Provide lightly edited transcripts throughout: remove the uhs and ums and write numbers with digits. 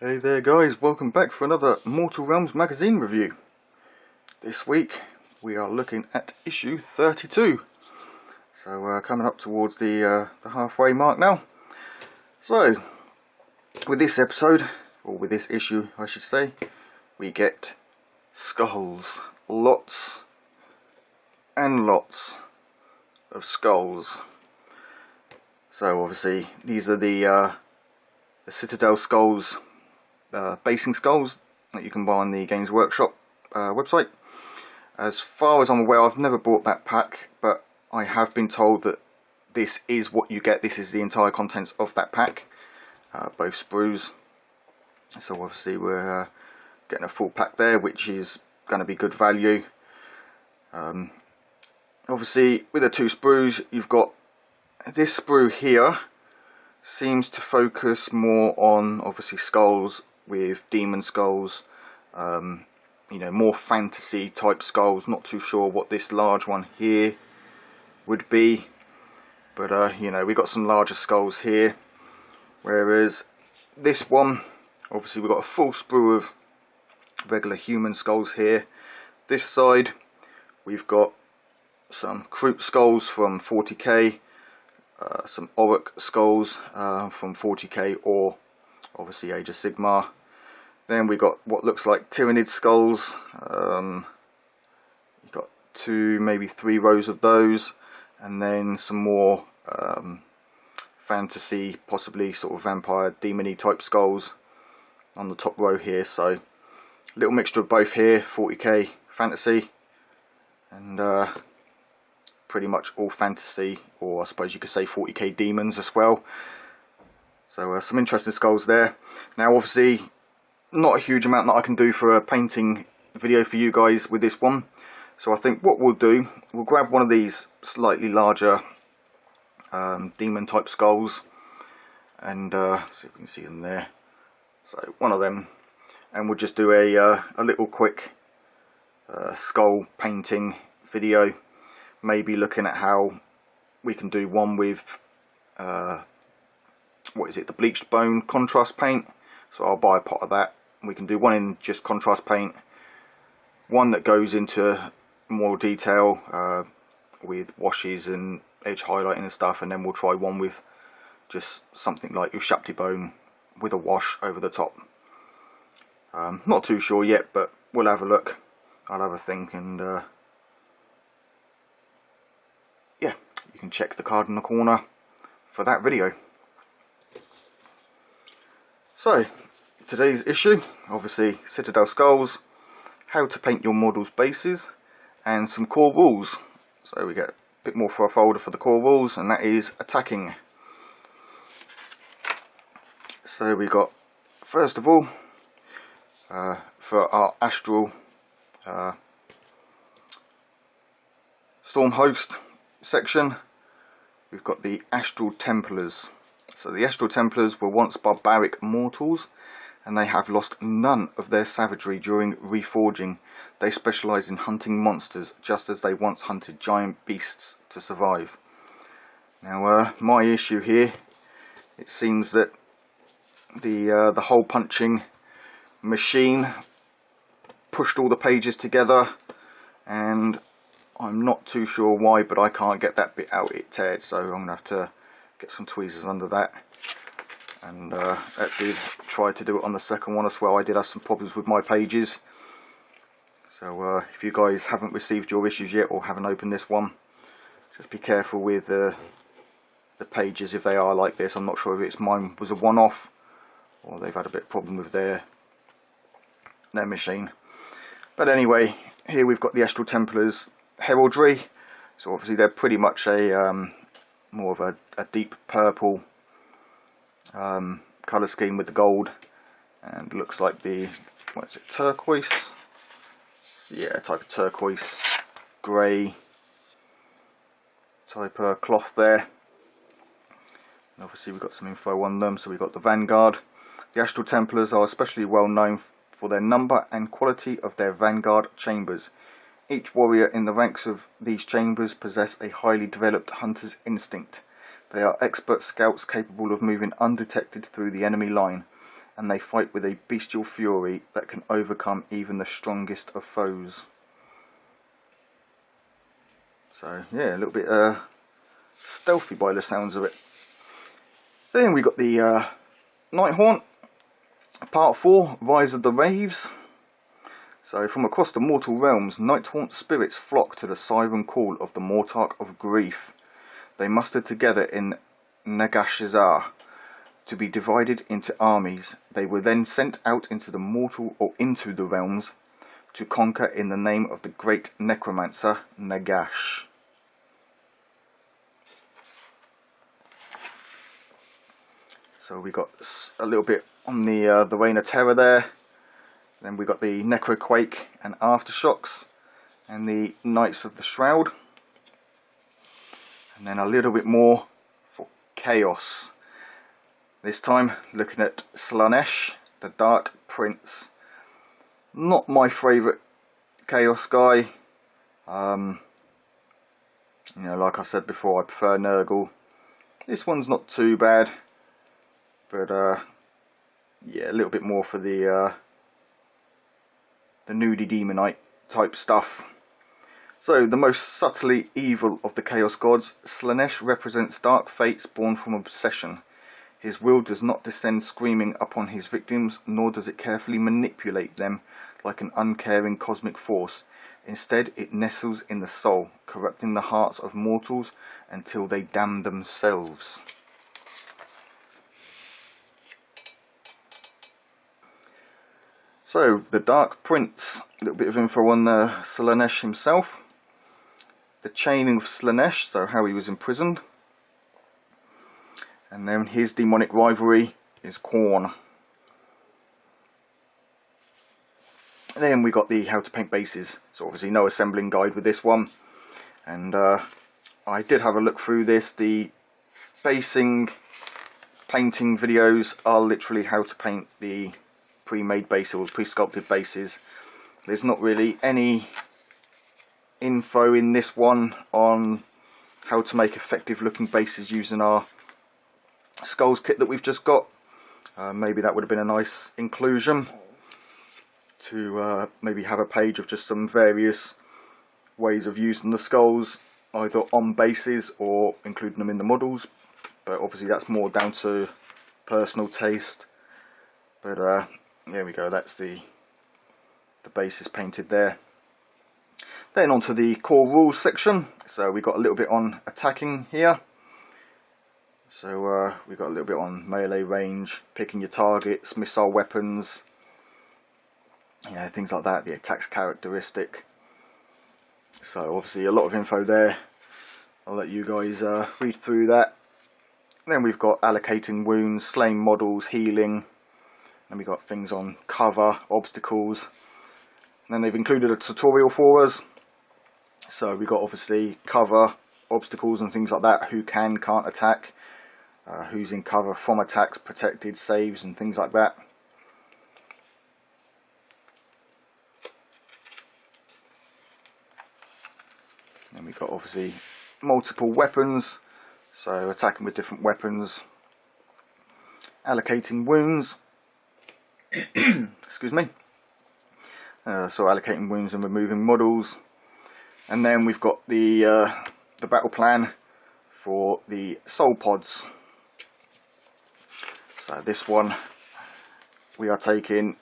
Hey there guys, welcome back for another Mortal Realms magazine review. This week we are looking at issue 32. So coming up towards the halfway mark now. So with this episode, or with this issue I should say, we get skulls. Lots and lots of skulls. So obviously these are the Citadel skulls. Basing skulls that you can buy on the Games Workshop website. As far as I'm aware, I've never bought that pack, but I have been told that this is what you get. This is the entire contents of that pack, both sprues. So obviously we're getting a full pack there, which is going to be good value. Obviously with the two sprues, you've got this sprue here seems to focus more on obviously skulls with demon skulls, you know, more fantasy type skulls. Not too sure what this large one here would be, but you know, we got some larger skulls here, whereas this one, obviously we've got a full sprue of regular human skulls here. This side we've got some Kroot skulls from 40k, some Orruk skulls from 40k, or obviously Age of Sigmar. Then we got what looks like Tyranid skulls. You've got two, maybe three rows of those, and then some more fantasy, possibly sort of vampire, demon-y type skulls on the top row here. So a little mixture of both here, 40k fantasy, and pretty much all fantasy, or I suppose you could say 40k demons as well. So some interesting skulls there. Now obviously not a huge amount that I can do for a painting video for you guys with this one. So I think what we'll do, we'll grab one of these slightly larger demon type skulls, and see if we can see them there. So one of them, and we'll just do a little quick skull painting video. Maybe looking at how we can do one with what is it, the bleached bone contrast paint. So I'll buy a pot of that. We can do one in just contrast paint, one that goes into more detail with washes and edge highlighting and stuff, and then we'll try one with just something like Ushabti bone with a wash over the top. Not too sure yet, but we'll have a look. I'll have a think, and yeah, you can check the card in the corner for that video. So today's issue, obviously Citadel skulls, how to paint your model's bases, and some core rules. So we get a bit more for a folder for the core rules, and that is attacking. So we got, first of all, for our astral storm host section, we've got the Astral Templars. So the Astral Templars were once barbaric mortals, and they have lost none of their savagery during reforging. They specialise in hunting monsters, just as they once hunted giant beasts to survive. Now my issue here, it seems that the hole punching machine pushed all the pages together, and I'm not too sure why, but I can't get that bit out, it teared, so I'm going to have to get some tweezers under that. And I did try to do it on the second one as well. I did have some problems with my pages. So if you guys haven't received your issues yet, or haven't opened this one, just be careful with the pages if they are like this. I'm not sure if it's mine was a one-off, or they've had a bit of problem with their machine. But anyway, here we've got the Astral Templars heraldry. So obviously they're pretty much a more of a deep purple colour scheme with the gold, and looks like the, what is it, turquoise? Yeah, type of turquoise grey type of cloth there. And obviously we've got some info on them. So we've got the Vanguard. The Astral Templars are especially well known for their number and quality of their Vanguard chambers. Each warrior in the ranks of these chambers possess a highly developed hunter's instinct. They are expert scouts capable of moving undetected through the enemy line. and they fight with a bestial fury that can overcome even the strongest of foes. So yeah, a little bit stealthy by the sounds of it. Then we got the Nighthaunt, Part 4, Rise of the Wraiths. So from across the mortal realms, Nighthaunt spirits flock to the siren call of the Mortarch of Grief. They mustered together in Nagashazar to be divided into armies. They were then sent out into the mortal or into the realms to conquer in the name of the great necromancer Nagash. So we got a little bit on the Reign of Terror there. Then we got the Necroquake and Aftershocks and the Knights of the Shroud. And then a little bit more for Chaos. This time looking at Slaanesh, the Dark Prince. Not my favourite Chaos guy. You know, like I said before, I prefer Nurgle. This one's not too bad. But yeah, a little bit more for the nudie demonite type stuff. So, the most subtly evil of the Chaos Gods, Slaanesh represents dark fates born from obsession. His will does not descend screaming upon his victims, nor does it carefully manipulate them like an uncaring cosmic force. Instead, it nestles in the soul, corrupting the hearts of mortals until they damn themselves. So, the Dark Prince, a little bit of info on Slaanesh himself. The chaining of Slaanesh, so how he was imprisoned. And then his demonic rivalry is Khorne. Then we got the how to paint bases. So obviously no assembling guide with this one. And I did have a look through this. The painting videos are literally how to paint the pre-made bases or pre-sculpted bases. There's not really any info in this one on how to make effective looking bases using our skulls kit that we've just got. Maybe that would have been a nice inclusion to maybe have a page of just some various ways of using the skulls, either on bases or including them in the models, but obviously that's more down to personal taste. But there we go, that's the bases painted there. Then onto the core rules section. So we got a little bit on attacking here. So we got a little bit on melee range, picking your targets, missile weapons, yeah, things like that, the attack's characteristic. So obviously a lot of info there. I'll let you guys read through that. Then we've got allocating wounds, slaying models, healing. Then we've got things on cover, obstacles. And then they've included a tutorial for us. So we've got obviously cover, obstacles and things like that, who can, can't attack, who's in cover from attacks, protected, saves and things like that. Then we've got obviously multiple weapons, so attacking with different weapons, allocating wounds, excuse me, so allocating wounds and removing models. And then we've got the battle plan for the soul pods. So this one, we are taking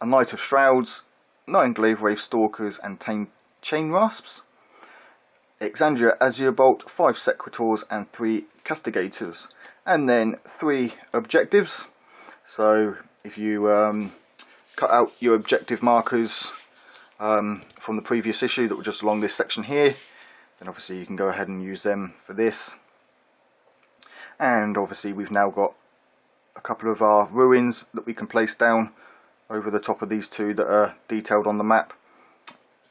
a Knight of Shrouds, 9 Glaive Wraith Stalkers and 10 Chain Rasps, Exandria Azure Bolt, 5 Sequitors and 3 Castigators, and then 3 objectives. So if you cut out your objective markers from the previous issue that were just along this section here, then obviously you can go ahead and use them for this. And obviously we've now got a couple of our ruins that we can place down over the top of these two that are detailed on the map,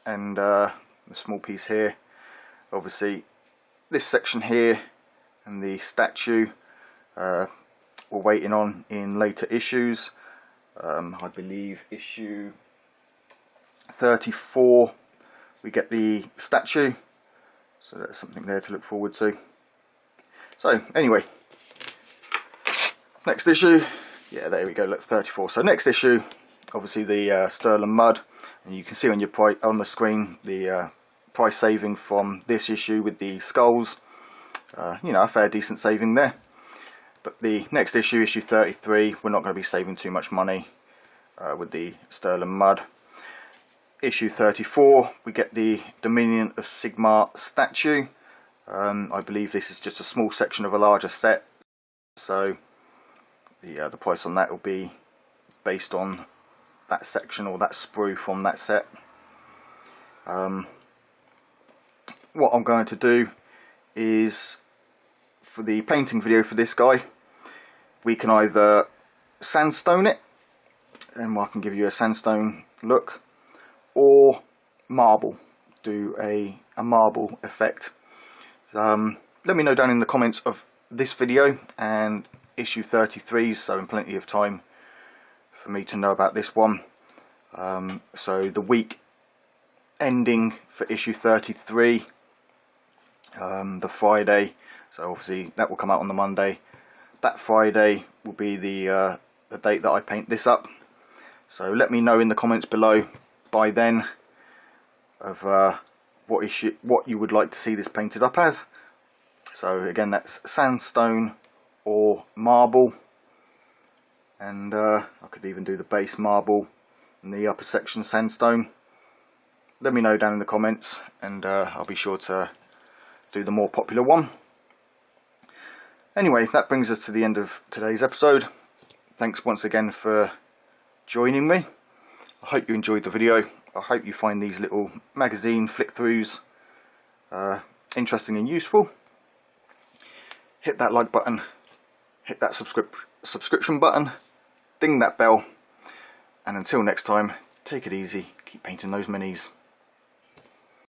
and the small piece here. Obviously this section here and the statue we're waiting on in later issues. I believe issue 34 we get the statue, so that's something there to look forward to. So anyway, next issue Yeah, there we go, look, 34. So next issue, obviously the Sterling Mud, and you can see on your on the screen the price saving from this issue with the skulls. You know, a fair decent saving there. But the next issue, issue 33, we're not going to be saving too much money with the Sterling Mud. Issue 34, we get the Dominion of Sigmar statue. I believe this is just a small section of a larger set, so the price on that will be based on that section or that sprue from that set. What I'm going to do is, for the painting video for this guy, we can either sandstone it, and I can give you a sandstone look, or marble, do a marble effect. Let me know down in the comments of this video and issue 33, so in plenty of time for me to know about this one. So the week ending for issue 33, the Friday, so obviously that will come out on the Monday. That Friday will be the date that I paint this up. So let me know in the comments below by then of what you would like to see this painted up as. So again, that's sandstone or marble, and I could even do the base marble and the upper section sandstone. Let me know down in the comments, and I'll be sure to do the more popular one. Anyway, that brings us to the end of today's episode. Thanks once again for joining me. I hope you enjoyed the video. I hope you find these little magazine flick-throughs interesting and useful. Hit that like button, hit that subscription button, ding that bell, and until next time, take it easy, keep painting those minis.